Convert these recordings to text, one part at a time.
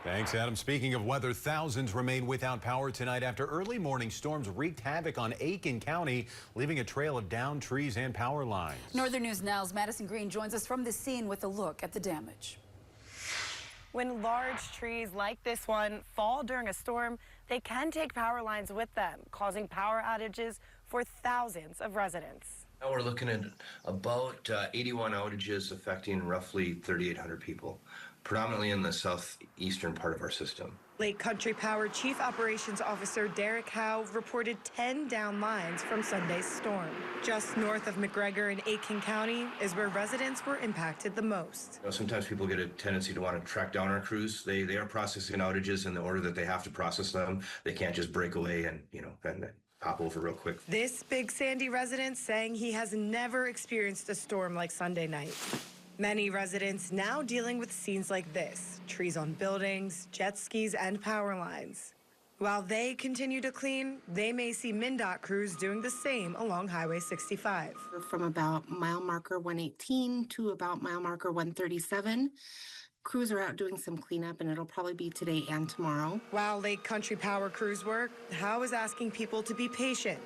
Thanks, Adam. Speaking of weather, thousands remain without power tonight after early morning storms wreaked havoc on Aiken County, leaving a trail of downed trees and power lines. Northern News Now's Madison Green joins us from the scene with a look at the damage. When large trees like this one fall during a storm, they can take power lines with them, causing power outages for thousands of residents. Now we're looking at about 81 outages affecting roughly 3,800 people, predominantly in the southeastern part of our system. Lake Country Power Chief Operations Officer Derek Howe reported 10 down lines from Sunday's storm. Just north of McGregor in Aiken County is where residents were impacted the most. Sometimes people get a tendency to want to track down our crews. They are processing outages in the order that they have to process them. They can't just break away and, and pop over real quick. This Big Sandy resident saying he has never experienced a storm like Sunday night. Many residents now dealing with scenes like this, trees on buildings, jet skis, and power lines. While they continue to clean, they may see MnDOT crews doing the same along Highway 65. From about mile marker 118 to about mile marker 137, crews are out doing some cleanup, and it'll probably be today and tomorrow. While Lake Country Power crews work, Howe is asking people to be patient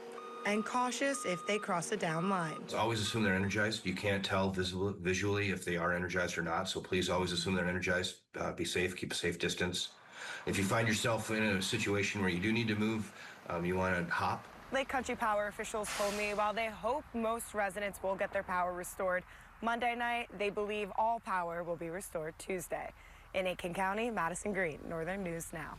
and cautious if they cross a down line. Always assume they're energized. You can't tell visually if they are energized or not, so please always assume they're energized. Be safe, keep a safe distance. If you find yourself in a situation where you do need to move, you want to hop. Lake Country Power officials told me while they hope most residents will get their power restored Monday night, they believe all power will be restored Tuesday. In Aiken County, Madison Green, Northern News Now.